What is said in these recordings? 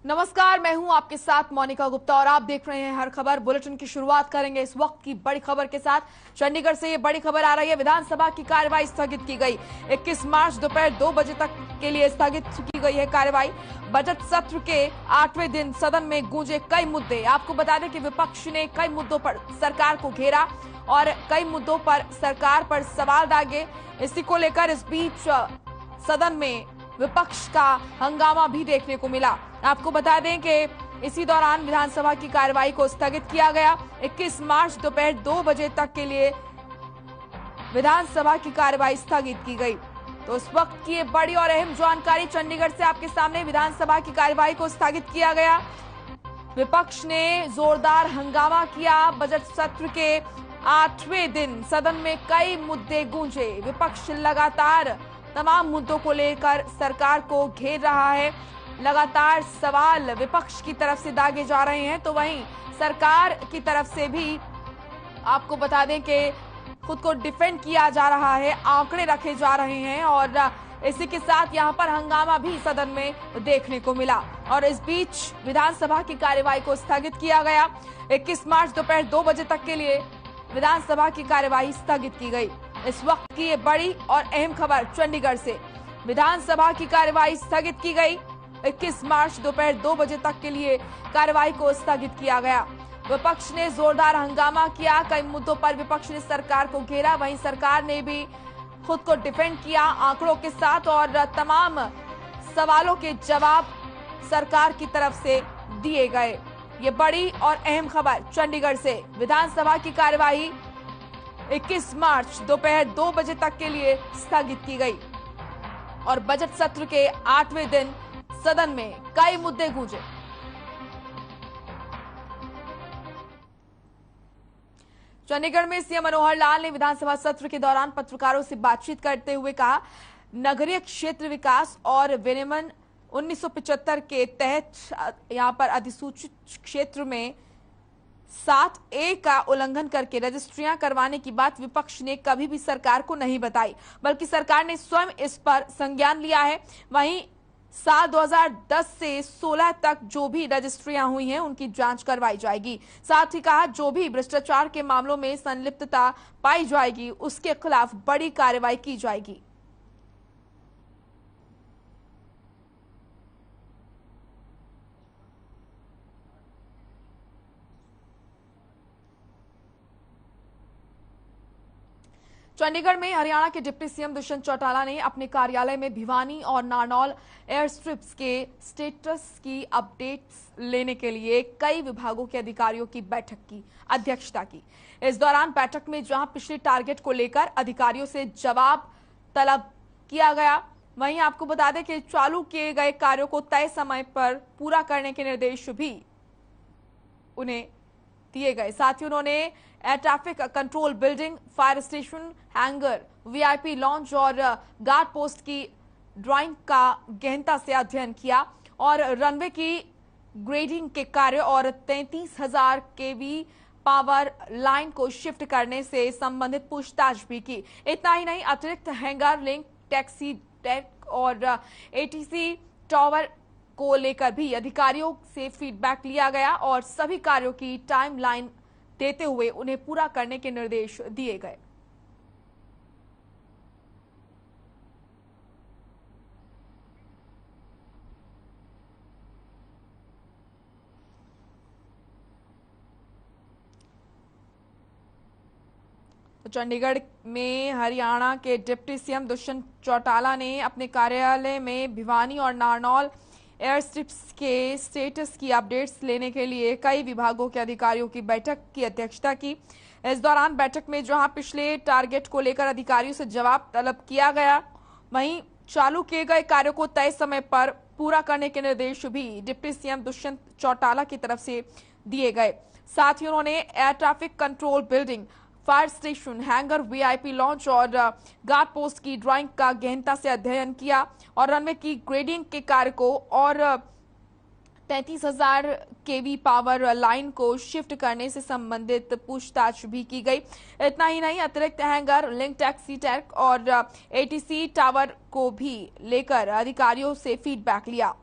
नमस्कार, मैं हूं आपके साथ मोनिका गुप्ता और आप देख रहे हैं हर खबर। बुलेटिन की शुरुआत करेंगे इस वक्त की बड़ी खबर के साथ। चंडीगढ़ से ये बड़ी खबर आ रही है। विधानसभा की कार्यवाही स्थगित की गई। 21 मार्च दोपहर 2 बजे तक के लिए स्थगित की गई है कार्यवाही। बजट सत्र के 8वें दिन सदन में गूंजे कई मुद्दे। आपको बता दें कि विपक्ष ने कई मुद्दों पर सरकार को घेरा और कई मुद्दों पर सरकार पर सवाल दागे। इसी को लेकर इस बीच सदन में विपक्ष का हंगामा भी देखने को मिला। आपको बता दें कि इसी दौरान विधानसभा की कार्यवाही को स्थगित किया गया। 21 मार्च दोपहर 2 बजे तक के लिए विधानसभा की कार्यवाही स्थगित की गई। तो इस वक्त की ये बड़ी और अहम जानकारी चंडीगढ़ से आपके सामने। विधानसभा की कार्यवाही को स्थगित किया गया। विपक्ष ने जोरदार हंगामा किया। बजट सत्र के 8वें दिन सदन में कई मुद्दे गूंजे। विपक्ष लगातार तमाम मुद्दों को लेकर सरकार को घेर रहा है। लगातार सवाल विपक्ष की तरफ से दागे जा रहे हैं, तो वहीं सरकार की तरफ से भी आपको बता दें कि खुद को डिफेंड किया जा रहा है, आंकड़े रखे जा रहे हैं और इसी के साथ यहां पर हंगामा भी सदन में देखने को मिला। और इस बीच विधानसभा की कार्यवाही को स्थगित किया गया। 21 मार्च दोपहर 2 बजे तक के लिए विधानसभा की कार्यवाही स्थगित की गई। इस वक्त की ये बड़ी और अहम खबर चंडीगढ़ से। विधानसभा की कार्यवाही स्थगित की गई। 21 मार्च दोपहर 2 बजे तक के लिए कार्यवाही को स्थगित किया गया। विपक्ष ने जोरदार हंगामा किया। कई मुद्दों पर विपक्ष ने सरकार को घेरा। वहीं सरकार ने भी खुद को डिफेंड किया आंकड़ों के साथ और तमाम सवालों के जवाब सरकार की तरफ से दिए गए। ये बड़ी और अहम खबर चंडीगढ़ से। विधानसभा की कार्यवाही 21 मार्च दोपहर 2 बजे तक के लिए स्थगित की गई और बजट सत्र के 8वें दिन सदन में कई मुद्दे गूंजे। चंडीगढ़ में सीएम मनोहर लाल ने विधानसभा सत्र के दौरान पत्रकारों से बातचीत करते हुए कहा, नगरीय क्षेत्र विकास और विनियमन 1975 के तहत यहां पर अधिसूचित क्षेत्र में 7A का उल्लंघन करके रजिस्ट्रियां करवाने की बात विपक्ष ने कभी भी सरकार को नहीं बताई, बल्कि सरकार ने स्वयं इस पर संज्ञान लिया है। वहीं साल 2010 से 16 तक जो भी रजिस्ट्रियां हुई हैं उनकी जांच करवाई जाएगी। साथ ही कहा, जो भी भ्रष्टाचार के मामलों में संलिप्तता पाई जाएगी उसके खिलाफ बड़ी कार्रवाई की जाएगी। चंडीगढ़ में हरियाणा के डिप्टी सीएम दुष्यंत चौटाला ने अपने कार्यालय में भिवानी और नारनौल एयर स्ट्रिप्स के स्टेटस की अपडेट्स लेने के लिए कई विभागों के अधिकारियों की बैठक की अध्यक्षता की। इस दौरान बैठक में जहां पिछले टारगेट को लेकर अधिकारियों से जवाब तलब किया गया, वहीं आपको बता दें कि चालू किए गए कार्यों को तय समय पर पूरा करने के निर्देश भी उन्हें दिए गए। साथ ही उन्होंने air traffic control building, fire station, hanger, VIP launch और गार्ड पोस्ट की ड्राइंग का गहनता से अध्ययन किया और रनवे की ग्रेडिंग के कार्य और 33,000 केवी पावर लाइन को शिफ्ट करने से संबंधित पूछताछ भी की। इतना ही नहीं, अतिरिक्त हैंगर, लिंक, टैक्सी डेक और एटीसी टावर को लेकर भी अधिकारियों से फीडबैक लिया गया और सभी कार्यों की टाइमलाइन देते हुए उन्हें पूरा करने के निर्देश दिए गए। तो चंडीगढ़ में हरियाणा के डिप्टी सीएम दुष्यंत चौटाला ने अपने कार्यालय में भिवानी और नारनौल एयर स्ट्रिप्स के स्टेटस की अपडेट्स लेने के लिए कई विभागों के अधिकारियों की बैठक की अध्यक्षता की। इस दौरान बैठक में जहां पिछले टारगेट को लेकर अधिकारियों से जवाब तलब किया गया, वहीं चालू किए गए कार्यों को तय समय पर पूरा करने के निर्देश भी डिप्टी सीएम दुष्यंत चौटाला की तरफ से दिए गए। साथ ही उन्होंने air traffic control building, fire station, hanger, VIP launch और गार्ड पोस्ट की ड्राइंग का गहनता से अध्ययन किया और रनवे की ग्रेडिंग के कार्य को और 33,000 केवी पावर लाइन को शिफ्ट करने से संबंधित पूछताछ भी की गई। इतना ही नहीं, अतिरिक्त हैंगर, लिंक, टैक्सी टैक और एटीसी टावर को भी लेकर अधिकारियों से फीडबैक लिया।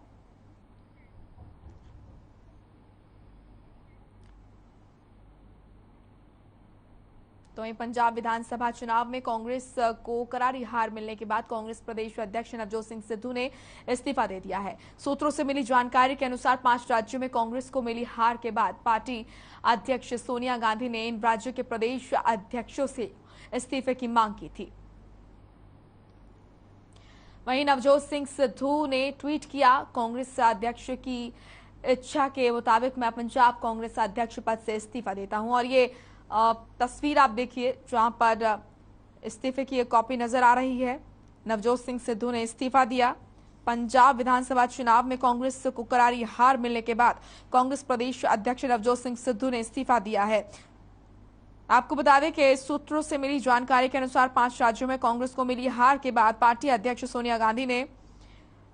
तो वहीं पंजाब विधानसभा चुनाव में कांग्रेस को करारी हार मिलने के बाद कांग्रेस प्रदेश अध्यक्ष नवजोत सिंह सिद्धू ने इस्तीफा दे दिया है। सूत्रों से मिली जानकारी के अनुसार 5 राज्यों में कांग्रेस को मिली हार के बाद पार्टी अध्यक्ष सोनिया गांधी ने इन राज्यों के प्रदेश अध्यक्षों से इस्तीफे की मांग की थी। वहीं नवजोत सिंह सिद्धू ने ट्वीट किया, कांग्रेस अध्यक्ष की इच्छा के मुताबिक मैं पंजाब कांग्रेस अध्यक्ष पद से इस्तीफा देता हूं। और ये तस्वीर आप देखिए जहां पर इस्तीफे की एक कॉपी नजर आ रही है। नवजोत सिंह सिद्धू ने इस्तीफा दिया। पंजाब विधानसभा चुनाव में कांग्रेस को करारी हार मिलने के बाद कांग्रेस प्रदेश अध्यक्ष नवजोत सिंह सिद्धू ने इस्तीफा दिया है। आपको बता दें कि सूत्रों से मिली जानकारी के अनुसार 5 राज्यों में कांग्रेस को मिली हार के बाद पार्टी अध्यक्ष सोनिया गांधी ने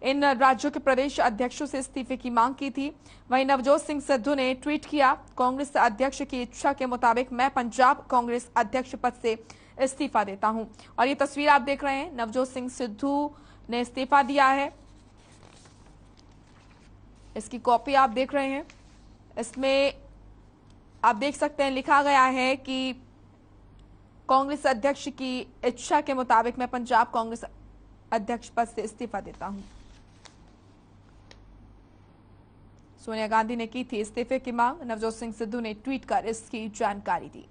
इन राज्यों के प्रदेश अध्यक्षों से इस्तीफे की मांग की थी। वहीं नवजोत सिंह सिद्धू ने ट्वीट किया, कांग्रेस अध्यक्ष की इच्छा के मुताबिक मैं पंजाब कांग्रेस अध्यक्ष पद से इस्तीफा देता हूं। और ये तस्वीर आप देख रहे हैं, नवजोत सिंह सिद्धू ने इस्तीफा दिया है। इसकी कॉपी आप देख रहे हैं। इसमें आप देख सकते हैं लिखा गया है कि कांग्रेस अध्यक्ष की इच्छा के मुताबिक मैं पंजाब कांग्रेस अध्यक्ष पद से इस्तीफा देता हूं। सोनिया गांधी ने की थी इस्तीफे की मांग। नवजोत सिंह सिद्धू ने ट्वीट कर इसकी जानकारी दी।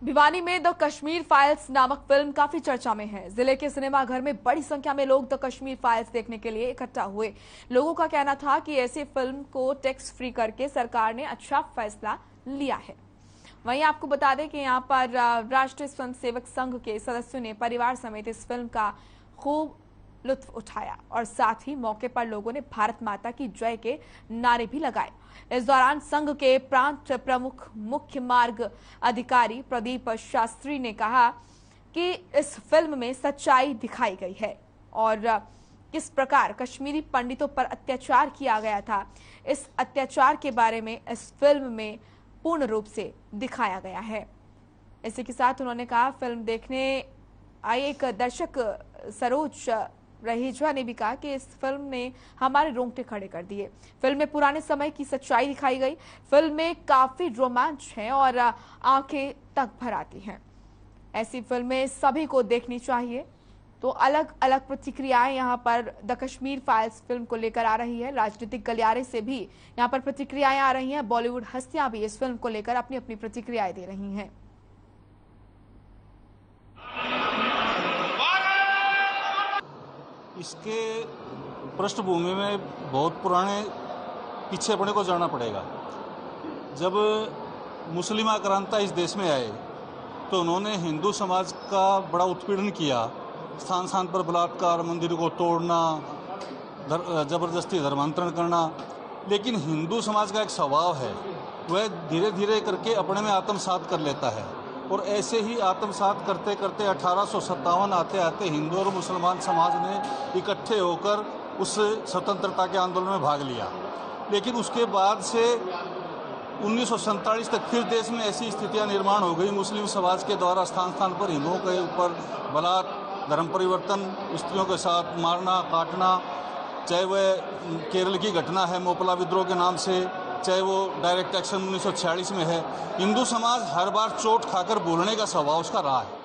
भिवानी में द कश्मीर फाइल्स नामक फिल्म काफी चर्चा में है। जिले के सिनेमाघर में बड़ी संख्या में लोग द कश्मीर फाइल्स देखने के लिए इकट्ठा हुए। लोगों का कहना था कि ऐसी फिल्म को टैक्स फ्री करके सरकार ने अच्छा फैसला लिया है। वहीं आपको बता दें कि यहां पर राष्ट्रीय स्वयंसेवक संघ के सदस्यों ने परिवार समेत इस फिल्म का खूब लुत्फ उठाया और साथ ही मौके पर लोगों ने भारत माता की जय के नारे भी लगाए। इस दौरान संघ के प्रांत प्रमुख मुख्य मार्ग अधिकारी प्रदीप शास्त्री ने कहा कि इस फिल्म में सच्चाई दिखाई गई है और किस प्रकार कश्मीरी पंडितों पर अत्याचार किया गया था, इस अत्याचार के बारे में इस फिल्म में पूर्ण रूप से दिखाया गया है। इसी के साथ उन्होंने कहा, फिल्म देखने आई एक दर्शक सरोज रहेजा ने भी कहा कि इस फिल्म ने हमारे रोंगटे खड़े कर दिए। फिल्म में पुराने समय की सच्चाई दिखाई गई। फिल्म में काफी रोमांच है और आंखें तक भर आती हैं। ऐसी फिल्में सभी को देखनी चाहिए। तो अलग अलग प्रतिक्रियाएं यहां पर द कश्मीर फाइल्स फिल्म को लेकर आ रही है। राजनीतिक गलियारे से भी यहां पर प्रतिक्रियाएं आ रही हैं। बॉलीवुड हस्तियां भी इस फिल्म को लेकर अपनी अपनी प्रतिक्रियाएं दे रही हैं। इसके पृष्ठभूमि में बहुत पुराने पीछे अपने को जाना पड़ेगा। जब मुस्लिम आक्रांता इस देश में आए तो उन्होंने हिंदू समाज का बड़ा उत्पीड़न किया। स्थान स्थान पर बलात्कार, मंदिर को तोड़ना, जबरदस्ती धर्मांतरण करना। लेकिन हिंदू समाज का एक स्वभाव है, वह धीरे धीरे करके अपने में आत्मसात कर लेता है। और ऐसे ही आत्मसात करते करते 1857 आते आते हिंदू और मुसलमान समाज ने इकट्ठे होकर उस स्वतंत्रता के आंदोलन में भाग लिया। लेकिन उसके बाद से 1947 तक फिर देश में ऐसी स्थितियां निर्माण हो गई। मुस्लिम समाज के द्वारा स्थान स्थान पर हिंदुओं के ऊपर बलात्कार, धर्म परिवर्तन, स्त्रियों के साथ मारना काटना, चाहे वह केरल की घटना है मोपला विद्रोह के नाम से, चाहे वो डायरेक्ट एक्शन 1946 में है। हिंदू समाज हर बार चोट खाकर बोलने का स्वभाव उसका रहा है।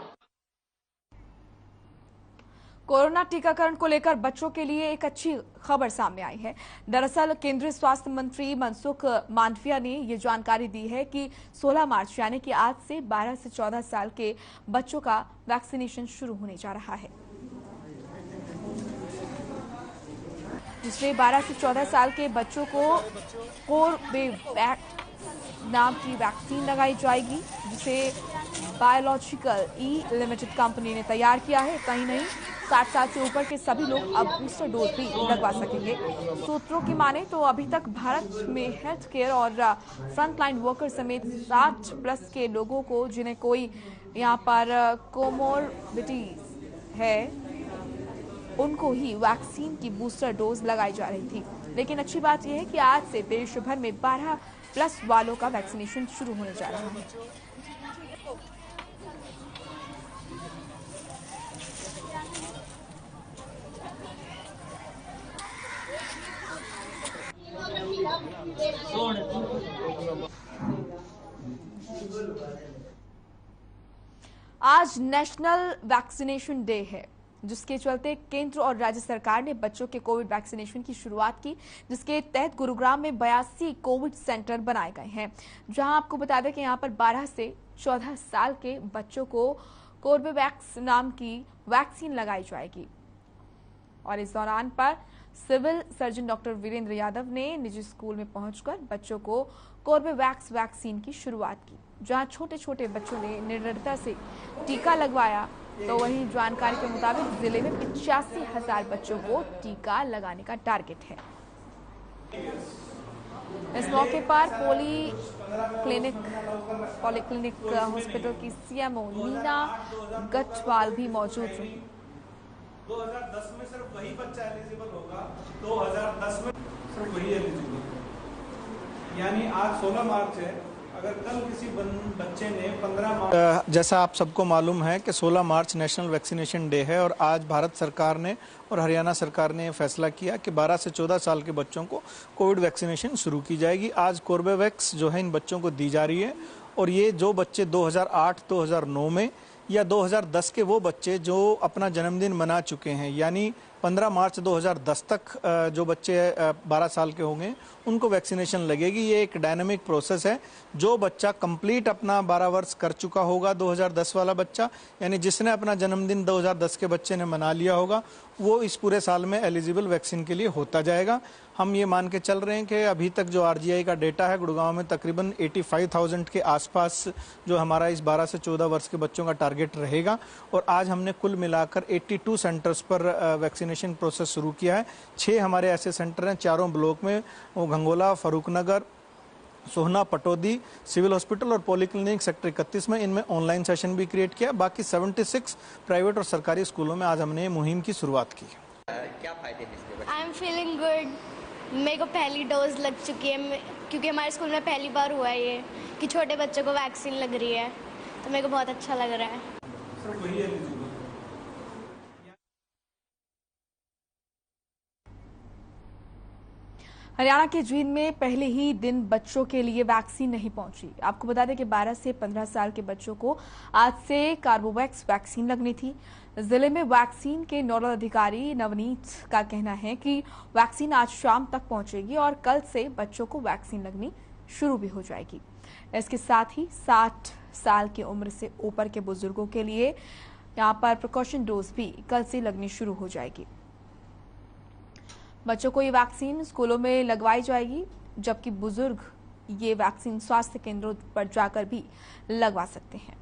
कोरोना टीकाकरण को लेकर बच्चों के लिए एक अच्छी खबर सामने आई है। दरअसल केंद्रीय स्वास्थ्य मंत्री मनसुख मांडविया ने ये जानकारी दी है कि 16 मार्च यानी कि आज से 12 से 14 साल के बच्चों का वैक्सीनेशन शुरू होने जा रहा है, जिसमें 12 से 14 साल के बच्चों को कोर्बेवैक्स नाम की वैक्सीन लगाई जाएगी, जिसे बायोलॉजिकल ई लिमिटेड कंपनी ने तैयार किया है। कहीं नहीं, 60 साल से ऊपर के सभी लोग अब बूस्टर डोज भी लगवा सकेंगे। सूत्रों की माने तो अभी तक भारत में हेल्थ केयर और फ्रंटलाइन वर्कर समेत 60 प्लस के लोगों को, जिन्हें कोई यहाँ पर कोमोर्बिडिटीज है, उनको ही वैक्सीन की बूस्टर डोज लगाई जा रही थी। लेकिन अच्छी बात यह है कि आज से देश भर में 12 प्लस वालों का वैक्सीनेशन शुरू होने जा रहा है। आज नेशनल वैक्सीनेशन डे है, जिसके चलते केंद्र और राज्य सरकार ने बच्चों के कोविड वैक्सीनेशन की शुरुआत की, जिसके तहत गुरुग्राम में 82 कोविड सेंटर बनाए गए हैं, जहां आपको बता दें कि यहां पर 12 से 14 साल के बच्चों को कोर्बेवैक्स नाम की वैक्सीन लगाई जाएगी। और इस दौरान पर civil surgeon doctor Virendra Yadav ने निजी स्कूल में पहुंचकर बच्चों को कोर्बेवैक्स वैक्सीन की शुरुआत की, जहां छोटे छोटे बच्चों ने निर्दयता से टीका लगवाया। तो वहीं जानकारी के मुताबिक जिले में 85,000 बच्चों को टीका लगाने का टारगेट है। इस मौके पर पॉलीक्लिनिक हॉस्पिटल की सीएमओ नीना गठवाल भी मौजूद रही। 2010 में सिर्फ वही बच्चा एलिजिबल होगा, 2010 में सिर्फ वही एलिजिबल, यानी आज 16 मार्च है, अगर कल किसी बच्चे ने 15 मार्च, जैसा आप सबको मालूम है कि 16 मार्च नेशनल वैक्सीनेशन डे है और आज भारत सरकार ने और हरियाणा सरकार ने फैसला किया कि 12 से 14 साल के बच्चों को कोविड वैक्सीनेशन शुरू की जाएगी। आज कोर्बेवैक्स जो है इन बच्चों को दी जा रही है और ये जो बच्चे 2008, 2009 में या 2010 के वो बच्चे जो अपना जन्मदिन मना चुके हैं, यानी 15 मार्च 2010 तक जो बच्चे 12 साल के होंगे उनको वैक्सीनेशन लगेगी। ये एक डायनामिक प्रोसेस है। जो बच्चा कंप्लीट अपना 12 वर्ष कर चुका होगा, 2010 वाला बच्चा, यानी जिसने अपना जन्मदिन 2010 के बच्चे ने मना लिया होगा, वो इस पूरे साल में एलिजिबल वैक्सीन के लिए होता जाएगा। हम ये मान के चल रहे हैं कि अभी तक जो आरजीआई का डेटा है, गुड़गांव में तकरीबन 85,000 के आसपास जो हमारा इस 12 से 14 वर्ष के बच्चों का टारगेट रहेगा। और आज हमने कुल मिलाकर 82 सेंटर्स पर वैक्सीनेशन प्रोसेस शुरू किया है। 6 हमारे ऐसे सेंटर हैं चारों ब्लॉक में, वो गंगोला, फरूखनगर, सोहना, पटौदी, सिविल हॉस्पिटल और पॉलीक्लिनिक सेक्टर 31 में। इनमें ऑनलाइन सेशन भी क्रिएट किया। बाकी 76 प्राइवेट और सरकारी स्कूलों में आज हमने मुहिम की शुरुआत की। क्या फायदे हैं? I am feeling good. मेरे को पहली डोज लग चुकी है, क्योंकि हमारे स्कूल में पहली बार हुआ है ये कि छोटे बच्चों को वैक्सीन लग रही है, तो मेरे को बहुत अच्छा लग रहा है। सिर्फ वही एलिजिबल। हरियाणा के जींद में पहले ही दिन बच्चों के लिए वैक्सीन नहीं पहुंची। आपको बता दें कि 12 से 15 साल के बच्चों को आज से कार्बोवैक्स वैक्सीन लगनी थी। जिले में वैक्सीन के नोडल अधिकारी नवनीत का कहना है कि वैक्सीन आज शाम तक पहुंचेगी और कल से बच्चों को वैक्सीन लगनी शुरू भी हो जाएगी। इसके साथ ही 60 साल की उम्र से ऊपर के बुजुर्गों के लिए यहां पर प्रिकॉशन डोज भी कल से लगनी शुरू हो जाएगी। बच्चों को ये वैक्सीन स्कूलों में लगवाई जाएगी, जबकि बुजुर्ग ये वैक्सीन स्वास्थ्य केंद्रों पर जाकर भी लगवा सकते हैं।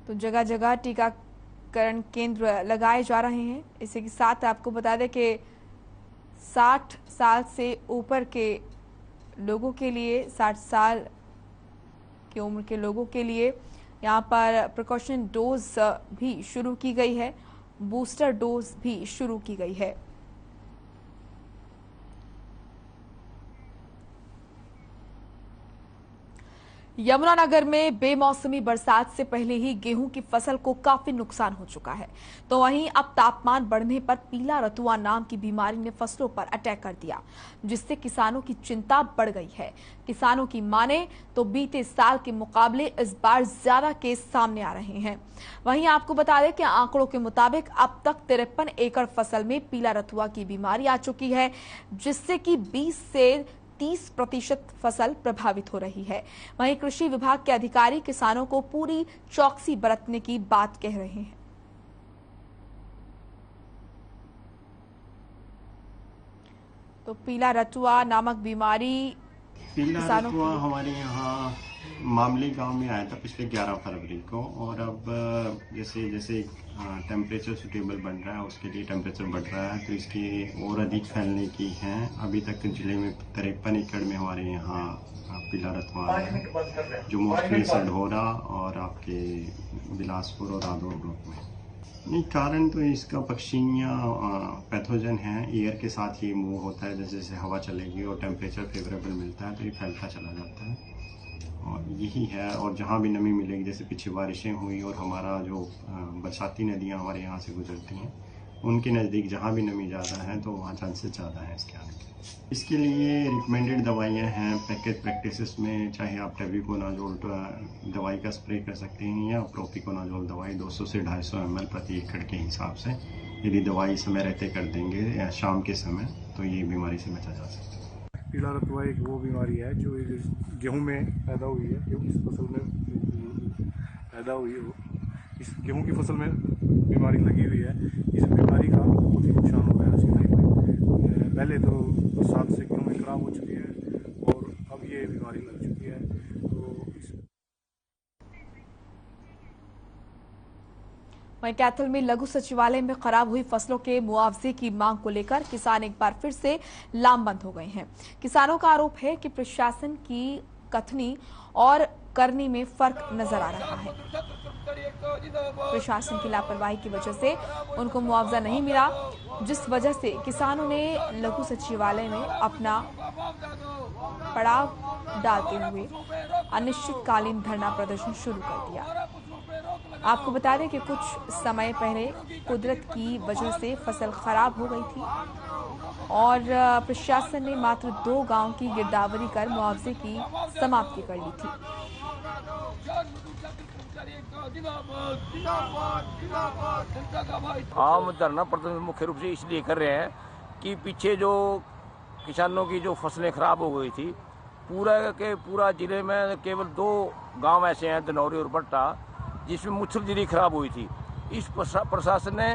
तो जगह जगह टीकाकरण केंद्र लगाए जा रहे हैं। इसी के साथ आपको बता दें कि 60 साल से ऊपर के लोगों के लिए, 60 साल की उम्र के लोगों के लिए यहां पर प्रिकॉशन डोज भी शुरू की गई है, बूस्टर डोज भी शुरू की गई है। यमुनानगर में बेमौसमी बरसात से पहले ही गेहूं की फसल को काफी नुकसान हो चुका है, तो वहीं अब तापमान बढ़ने पर पीला रतुआ नाम की बीमारी ने फसलों पर अटैक कर दिया, जिससे किसानों की चिंता बढ़ गई है। किसानों की माने तो बीते साल के मुकाबले इस बार ज्यादा केस सामने आ रहे हैं। वहीं आपको बता दें कि आंकड़ों के मुताबिक अब तक 53 एकड़ फसल में पीला रतुआ की बीमारी आ चुकी है, जिससे कि 20 से 30% फसल प्रभावित हो रही है। वहीं कृषि विभाग के अधिकारी किसानों को पूरी चौकसी बरतने की बात कह रहे हैं। तो पीला रतुआ नामक बीमारी पीला रतुआ हमारे यहाँ मामली गांव में आया था पिछले 11 फरवरी को, और अब जैसे जैसे टेम्परेचर सुटेबल बन रहा है, उसके लिए टेम्परेचर बढ़ रहा है, तो इसकी और अधिक फैलने की है। अभी तक जिले में 53 एकड़ में हमारे यहाँ पीला रतुआ है, जो मोस्टली सढौरा और आपके बिलासपुर और आदौर ब्लॉक में। नहीं, कारण तो इसका पक्षियाँ पैथोजन है, एयर के साथ ये मूव होता है। जैसे जैसे हवा चलेगी और टेम्परेचर फेवरेबल मिलता है तो ये फैलता चला जाता है। और यही है। और जहाँ भी नमी मिलेगी, जैसे पीछे बारिशें हुई और हमारा जो बरसाती नदियाँ हमारे यहाँ से गुजरती हैं, उनके नज़दीक जहाँ भी नमी ज़्यादा है तो वहाँ चांसेस ज़्यादा है इसके आने के। इसके लिए रिकमेंडेड दवाइयाँ हैं पैकेज प्रैक्टिसेस में, चाहे आप टेबिकोनाजोल दवाई का स्प्रे कर सकते हैं या प्रोपिकोनाजोल दवाई 200 से 250 ml प्रति एकड़ के हिसाब से यदि दवाई समय रहते कर देंगे या शाम के समय, तो ये बीमारी से बचा जा सकता है। पीला रतुआ एक वो बीमारी है जो गेहूं में पैदा हुई है, जो इस फसल में पैदा हुई है। वो इस गेहूं की फसल में बीमारी लगी हुई है। इस बीमारी का बहुत ही नुकसान हो गया आज के टाइम में। पहले तो बरसात से गेहूं में खराब हो चुकी है और अब ये बीमारी लग चुकी है। वहीं कैथल में लघु सचिवालय में खराब हुई फसलों के मुआवजे की मांग को लेकर किसान एक बार फिर से लामबंद हो गए हैं। किसानों का आरोप है कि प्रशासन की कथनी और करनी में फर्क नजर आ रहा है। प्रशासन की लापरवाही की वजह से उनको मुआवजा नहीं मिला, जिस वजह से किसानों ने लघु सचिवालय में अपना पड़ाव डालते हुए अनिश्चितकालीन धरना प्रदर्शन शुरू कर दिया। आपको बता दें कि कुछ समय पहले कुदरत की वजह से फसल खराब हो गई थी और प्रशासन ने मात्र 2 गांव की गिरदावरी कर मुआवजे की समाप्ति कर ली थी। हम धरना प्रदर्शन मुख्य रूप से इसलिए कर रहे हैं कि पीछे जो किसानों की जो फसलें खराब हो गई थी, पूरा जिले में केवल 2 गांव ऐसे हैं, दनौरी और बट्टा, जिसमें मुसलधरी खराब हुई थी। इस प्रशासन ने,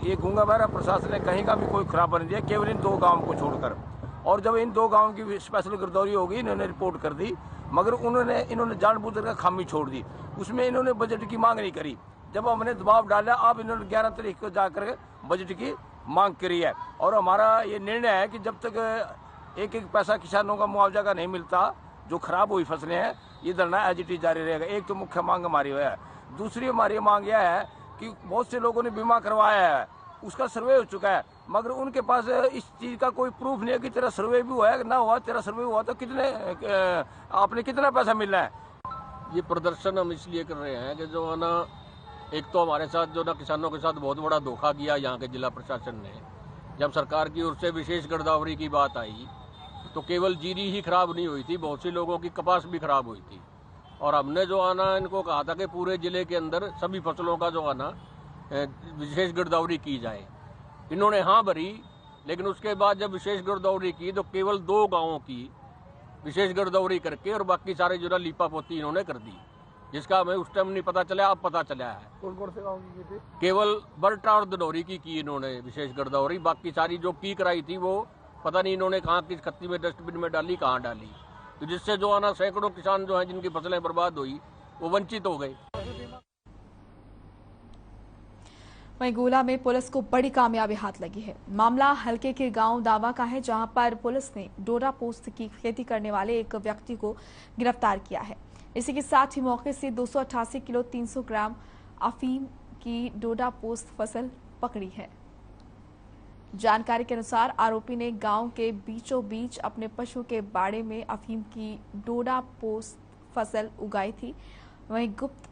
ये गूंगा बहरा प्रशासन ने कहीं का भी कोई खराब नहीं दिया, केवल इन 2 गांव को छोड़कर। और जब इन 2 गांव की स्पेशल गिरदौरी होगी, इन्होंने रिपोर्ट कर दी, मगर इन्होंने जानबूझकर खामी छोड़ दी। उसमें इन्होंने बजट की मांग नहीं करी। जब हमने दबाव डाला, अब इन्होंने 11 तारीख को जाकर बजट की मांग करी है। और हमारा ये निर्णय है कि जब तक एक पैसा किसानों का मुआवजा का नहीं मिलता, जो खराब हुई फसलें हैं, ये धरना एज इट इज जारी रहेगा। एक तो मुख्य मांग हमारी है। दूसरी हमारी मांग यह है कि बहुत से लोगों ने बीमा करवाया है, उसका सर्वे हो चुका है, मगर उनके पास इस चीज का कोई प्रूफ नहीं है कि तेरा सर्वे भी हुआ है ना हुआ। तेरा सर्वे हुआ तो आपने कितना पैसा मिलना है। ये प्रदर्शन हम इसलिए कर रहे हैं कि जो है ना, एक तो हमारे साथ जो ना किसानों के साथ बहुत बड़ा धोखा किया यहाँ के जिला प्रशासन ने। जब सरकार की ओर से विशेष गिरदावरी की बात आई तो केवल जीरी ही खराब नहीं हुई थी, बहुत सी लोगों की कपास भी खराब हुई थी। और हमने जो है ना, इनको कहा था कि पूरे जिले के अंदर सभी फसलों का जो है ना विशेष गिरदावरी की जाए। इन्होंने हाँ भरी, लेकिन उसके बाद जब विशेष गिरदावरी की तो केवल 2 गांवों की विशेष गिरदावरी करके और बाकी सारे जो ना लीपा पोती इन्होंने कर दी, जिसका हमें उस टाइम नहीं पता चला, अब पता चला है। कौन से गाँव की थी? केवल बरटा और दनौरी की इन्होंने विशेष गिरदावरी। बाकी सारी जो की कराई थी वो पता नहीं इन्होंने कहाँ किस खत्ती में डस्टबिन में डाली, कहाँ डाली, तो जिससे जो है ना सैकड़ों किसान जो हैं जिनकी फसलें बर्बाद हुई वो वंचित हो गए। वहीं गोला में पुलिस को बड़ी कामयाबी हाथ लगी है। मामला हल्के के गांव दावा का है, जहां पर पुलिस ने डोडा पोस्त की खेती करने वाले एक व्यक्ति को गिरफ्तार किया है। इसी के साथ ही मौके से 288 किलो 300 ग्राम अफीम की डोडा पोस्त फसल पकड़ी है। जानकारी के अनुसार आरोपी ने गांव के बीचों बीच अपने पशु के बाड़े में अफीम की डोडा पोस्त फसल उगाई थी। वहीं गुप्त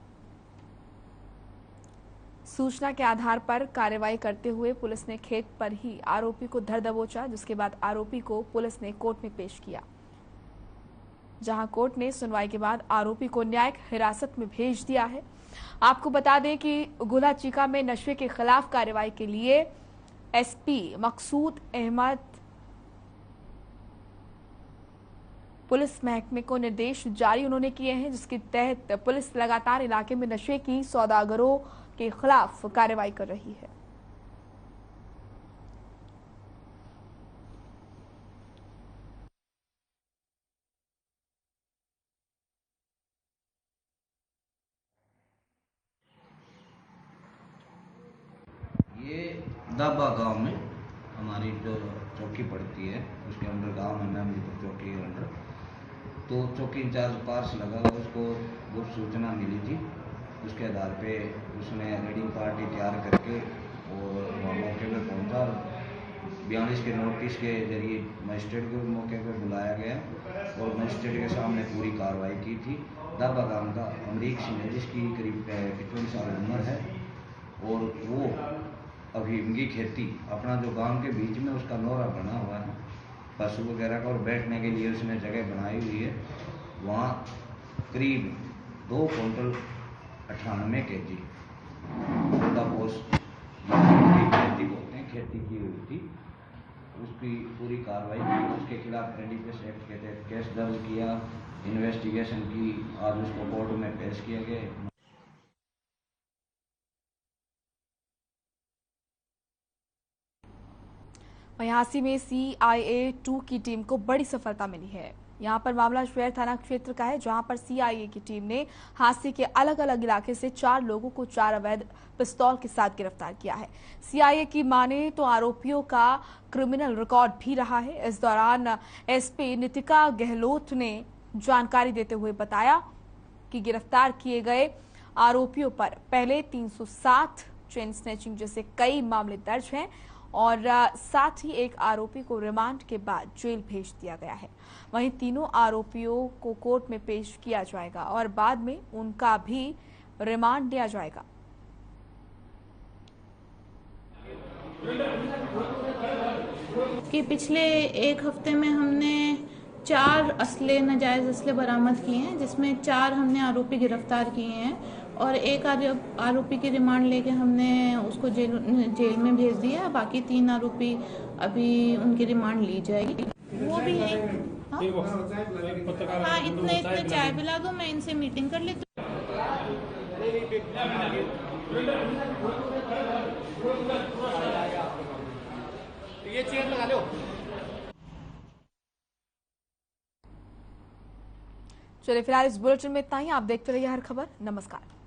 सूचना के आधार पर कार्रवाई करते हुए पुलिस ने खेत पर ही आरोपी को धर दबोचा, जिसके बाद आरोपी को पुलिस ने कोर्ट में पेश किया, जहां कोर्ट ने सुनवाई के बाद आरोपी को न्यायिक हिरासत में भेज दिया है। आपको बता दें कि गोला चीका में नशे के खिलाफ कार्रवाई के लिए एसपी मकसूद अहमद पुलिस महकमे को निर्देश जारी उन्होंने किए हैं, जिसके तहत पुलिस लगातार इलाके में नशे की सौदागरों के खिलाफ कार्रवाई कर रही है। ये दाबा गांव में हमारी जो चौकी पड़ती है उसके अंदर गांव में मैमलीपुर चौकी के अंदर, तो चौकी इंचार्ज पार्स लगा, उसको गुप्त सूचना मिली थी। उसके आधार पे उसने रेडिंग पार्टी तैयार करके और वहाँ मौके पर पहुँचा। 42 के नोटिस के जरिए मजिस्ट्रेट को मौके पर बुलाया गया और मजिस्ट्रेट के सामने पूरी कार्रवाई की थी। दाबा गांव का अमरीक सिंह है, जिसकी करीब 55 साल उम्र है और वो अभी उनकी खेती अपना जो गांव के बीच में उसका नौरा बना हुआ है पशु वगैरह का और बैठने के लिए उसने जगह बनाई हुई है। वहाँ करीब 2 क्विंटल 98 kg खेती बोलते हैं, खेती की हुई थी। उसकी पूरी कार्रवाई की, उसके खिलाफ एनडीपीएस एक्ट के तहत केस दर्ज किया, इन्वेस्टिगेशन की, आज उसको कोर्ट में पेश किया गया। हांसी में CIA 2 की टीम को बड़ी सफलता मिली है। यहां पर मामला शहर थाना क्षेत्र का है, जहां पर CIA की टीम ने हांसी के अलग अलग इलाके से 4 लोगों को 4 अवैध पिस्तौल के साथ गिरफ्तार किया है। CIA की माने तो आरोपियों का क्रिमिनल रिकॉर्ड भी रहा है। इस दौरान SP नितिका गहलोत ने जानकारी देते हुए बताया कि गिरफ्तार किए गए आरोपियों पर पहले 307 चेन स्नैचिंग जैसे कई मामले दर्ज हैं और साथ ही एक आरोपी को रिमांड के बाद जेल भेज दिया गया है। वहीं तीनों आरोपियों को कोर्ट में पेश किया जाएगा और बाद में उनका भी रिमांड लिया जाएगा। कि पिछले 1 हफ्ते में हमने 4 नाजायज असले बरामद किए हैं, जिसमें 4 हमने आरोपी गिरफ्तार किए हैं और एक आरोपी की रिमांड लेके हमने उसको जेल में भेज दिया। बाकी 3 आरोपी अभी उनकी रिमांड ली जाएगी। वो भी है। हाँ, इतने चाय पिला दो, मैं इनसे मीटिंग कर लेती हूँ। ये चेयर लगा लो। चलिए फिलहाल इस बुलेटिन में इतना ही। आप देखते रहिए हर खबर। नमस्कार।